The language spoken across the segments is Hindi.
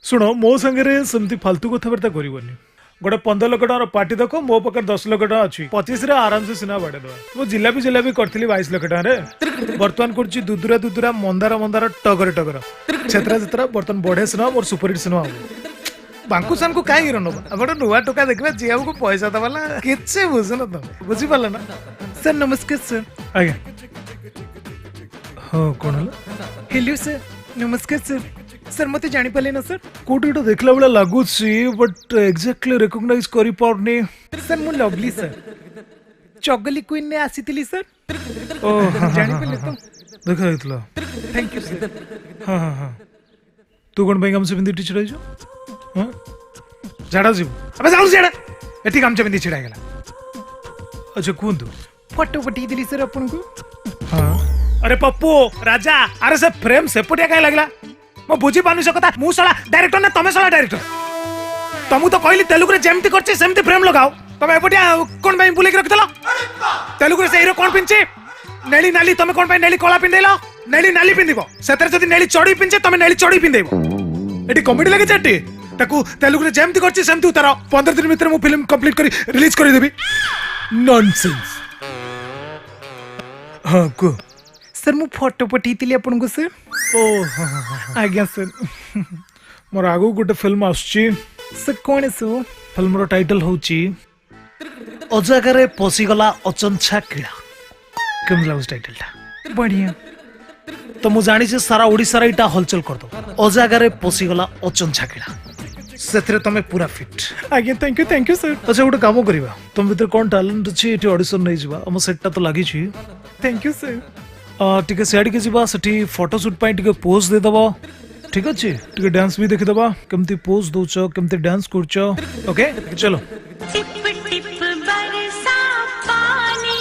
शुण मो संगे सेमती फालतू कथबार्ता करनी गोटे 15 लाख टकर पार्टी देख मो पाखे 10 लाख टका अच्छी 25 रे आराम से सिना बाड़े दवा मो जिलापी जिलापी करथिली 22 लाख टका बर्तमान करछि दुदुरा दुदुरा मंदार मंदार टगर टगर छेत्रा छेत्रा बर्तमान बढ़े सिना मोर सुपरहिट सिना आबो बांकु सान को काई हिरो नबा अबडो नुवा टका देखबा जे को पैसा दवाला केचे बुझन त बुझी पाला ना सर नमस्कार सर। आज्ञा हां कोन हला हेलो सर नमस्कार सर। सर मते जानि पाले ना सर कोटी तो देखला बला लागु छी बट एग्जैक्टली रिकॉग्नाइज करि पारनी सर मु लवली सर चगली क्वीन ने आसीतिली सर ओ जानि पाले तो देखा इतला थैंक यू सर। हां हां हां तू कोन बैंक हमसे बिंदी टीचर आइजो हां झाड़ा जीव अबे जाऊ झाड़ा एठी काम बिंदी छिड़ा गेला अच्छा कोन तू फोटो पठी दिली सर अपन को। हां अरे पप्पू राजा अरे से फ्रेम सेपटिया काय लागला मो बुझी पानु से कथा मु सला डायरेक्टर ना तमे सला डायरेक्टर तमु तो कहली तेलुगु रे जेमती करछि सेमती फ्रेम लगाओ तमे एपटिया कोन भाई बुले के रखतला तेलुगु रे से हीरो कोन पिंचे नेली नाली तमे कोन भाई नेली कोला पिंदेलो नेली नाली पिंदिबो सेतर जदी नेली चोडी पिंचे तमे नेली चोडी पिंदेबो एटी कॉमेडी लागे चट्टी ताकू तेलुगु रे जेमती करछि सेमती उतारो 15 दिन भीतर मु फिल्म कंप्लीट करी रिलीज करी देबी नॉनसेंस। हां को सर मु फोटो पठी दिली अपन को सर। ओ हां हां आज्ञा सर। मोर आगु गोटे फिल्म आछी सर कोन सो फिल्म रो टाइटल होची अजागारे पसिगला अचंछा किळा केम लाउस टाइटल ता बढ़िया तो मु जानी से सारा ओडिसा रे इटा हलचल कर दो अजागारे पसिगला अचंछा किळा सेथरे तमे पूरा फिट। आज्ञा थैंक यू सर। अच्छा गोटे काम करिवा तुम भीतर कोन टैलेंट अछि एठी ऑडिशन नै जिबा हम सेटटा तो लागि छी थैंक यू सर। टिके सियाडी के जिबा सेठी फोटो शूट पाई टिके पोज दे दबा ठीक अछि टिके डांस भी देखि दबा केमती पोज दोछ केमती डांस करछ ओके चलो। टिप टिप बरसा पानी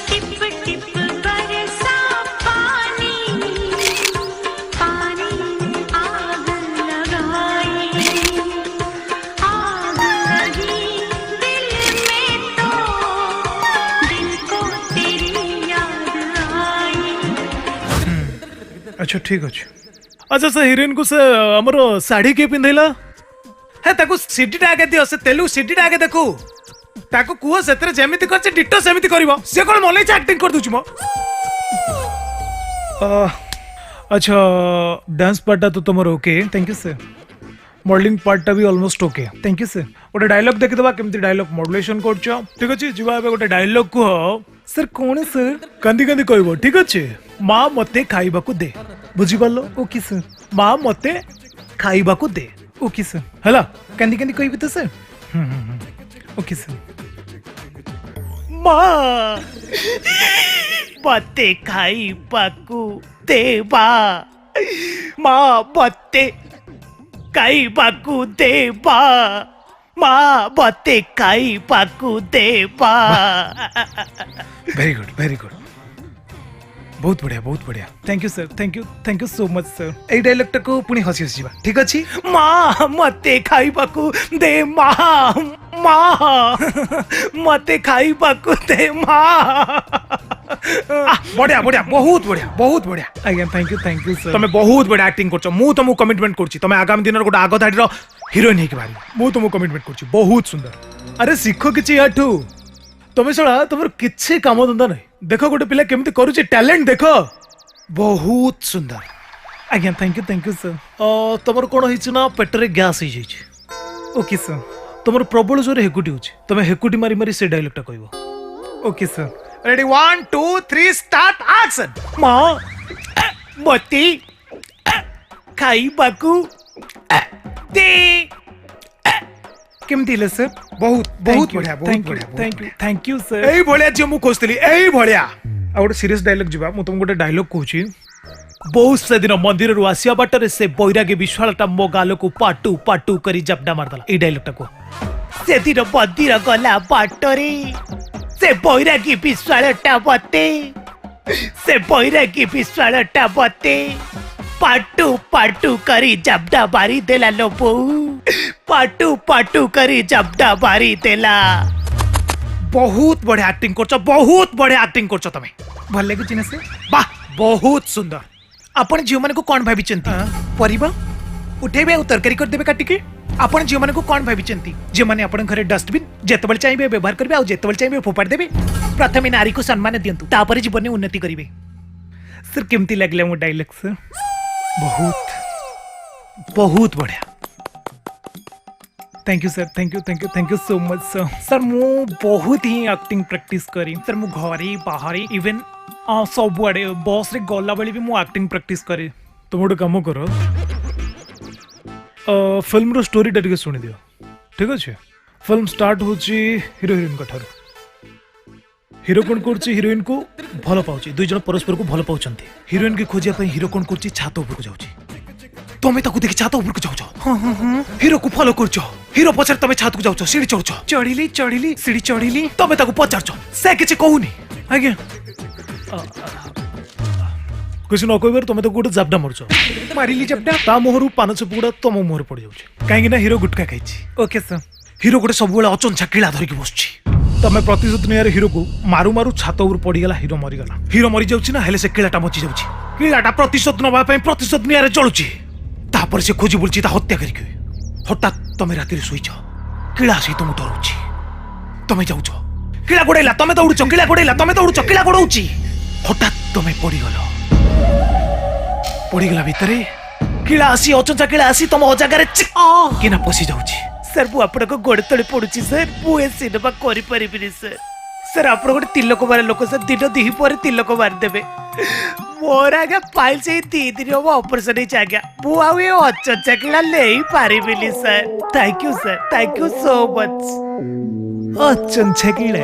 टिप टिप बरसा पानी पानी आग लगाई आग लगी दिल में तो दिल को तेरी याद आई। अच्छा ठीक अछि अच्छा से हीरोइन को से हमरो साड़ी के पिंधैला है ताको सीडी आगे दियो से तेलु सीडी आगे देखू ताको कुओ सेतरे जेमिति करछ डिटो सेमिति करबो से कोन मनै एक्टिंग कर दुछ मो अच्छा डांस पार्ट तो तमरो okay thank you sir. Modelling part भी almost okay thank you sir. गोटे डायलॉग देखि दबा केमति डायलॉग मॉड्युलेशन करछ ठीक अछि जीवा बे गोटे डायलॉग को सर कोन सर कंदी कंदी कहबो ठीक अछि मां मते खाइबा को दे बुझी पालो ओके सर। मां मते खाइबा को दे ओके सर। हला कंदी कंदी कोई भी तो सर। Okay sir. मां मते खाइबा को देबा मां मते खाइबा को देबा मां मते खाइबा को देबा। वेरी गुड बहुत बढ़िया thank you sir thank you so much sir. ए डायलॉग टा को पुनी हसी हसी ठीक अछि मां मते खाइबा को दे मां मते खाइबा को दे मां। बढ़िया बहुत बढ़िया आज्ञा थैंक यू सर। तमे बहुत बढ़िया एक्टिंग करछ मु तुमको कमिटमेंट करछि तमे आगामी दिन गोटे आगो धाडी रो हीरोइन हे के बारी मु तुमको कमिटमेंट करछि बहुत सुंदर। अरे सिखो किछि याठू तमे सळा तमर किछि काम धंदा नै देखो गोटे पिला केमति करूछि टैलेंट देखो बहुत सुंदर। आज्ञा थैंक यू सर। तमर कोन हिछि ना पेटरे गैस ही जाइछि ओके सर। तमर प्रबल जोरे हेकुटी होछि तमे हेकुटी मारी मारी से डायलॉग टा कहबो okay sir. Ready 1 2 3 start action मां मते खाइबाकू दे केम दिले सर। बहुत बढ़िया थैंक यू सर। एई भलिया जे मु खोजतली एई भलिया आ गोटे सीरियस डायलॉग जिबा मु तुम गोटे डायलॉग कहूची बहुत से दिन मंदिर रु आसिया बाटर से बैरागी विश्वालटा मो गाल को पाटू पाटू करी जपडा मारदला एई डायलॉग टा को से दिन मंदिर गला बाटरे से बैरागी विश्वालटा बते से बैरागी विश्वालटा बते पाटू पाटू करी जबडा बारी देला लो बहू पाटू पाटू करी जबडा बारी देला। बहुत बढ़िया एक्टिंग करछ बहुत बढ़िया एक्टिंग करछ तमे। ଭଲ ଲାଗୁଛି ନା ସେ वाह बहुत सुंदर आपण झील माने को कौन भाभी परिबा उठेबे और तरकारी कर देबे काटिके आपण झील माने को कौन भाभी जे माने आपण घरे डस्टबिन जेतबल चाहिए व्यवहार करबे और जेतबल चाहिए फोपाड़ देबे प्रथमे नारी को सम्मान दियंतु तापर जीवन में उन्नति करिवे सर केमती लागला मो डायलॉग सर बहुत बहुत बढ़िया thank you sir thank you so much sir sir मु बहुत ही एक्टिंग प्रैक्टिस करी सर मु घरे बाहर इवन सब आड़े बस रे गला बेले भी मु एक्टिंग प्रैक्टिस करे तुम गोटे कम कर फिल्म रो स्टोरी टा टिके सुनि दियो ठीक अच्छे फिल्म स्टार्ट होची हीरो हिरोइन का ठारो हीरो कोन करची हीरोइन को भल पाउची दुई जन परस्पर को भल पाउचंती हीरोइन की खोजिया पई हीरो कोन करची छात ऊपर को जाउची तमे ताकू देखि छात ऊपर को जाउछ हीरो को फॉलो करछ हीरो पछर तमे छात को जाउछ सीढ़ी चढ़छ चढ़िली सीढ़ी चढ़िली तमे ताकू पचारछ से किछि कहूनी आज्ञा किसी न कहबार तमे तो गोटे जाबडा मरछ मारिली जबडा ता मोहरु पान छपुड़ा तम मोहर पड़ जाउछ काहेकि ना हीरो गुटका खाइछि ओके सर हीरो गोटे सब बेला अचंछा किला धरिकी बसछि तमे प्रतिशोध नियार हीरो को मारु मारु छात ऊपर पड़ीगला हीरो मरी जाउछि ना हेले से किलाटा मची जाउछि किलाटा प्रतिशोध नबा पई प्रतिशोध नियार जळुछि तापर से खोजी बुलछि ता हत्या करिके हठात तमे राति सोइछ किला आसी तुम डरुछि तमे जाउछ किला गोड़ैला तमे दौड़ुछ किला गोड़ैला तमे दौड़ुछ किला गोड़ौछि हठात तमे पड़ीगला भितरे किला आसी अचंछा किला आसी तम अजागारे किना पसी जाउछि सर मु आपन को गोड़ तळे पडुची सर मु ए सिनेमा करि परिबिनी सर सर आप गोटे तिलक मारे लोक सर दिन दिही पर तिलक मार देबे मोर आगे फाइल से 3 दिन हम ऑपरेशन ही आज्ञा मु आउ ए अच्छा किला लेई पारिबिनी sir thank you so much अचंछा किला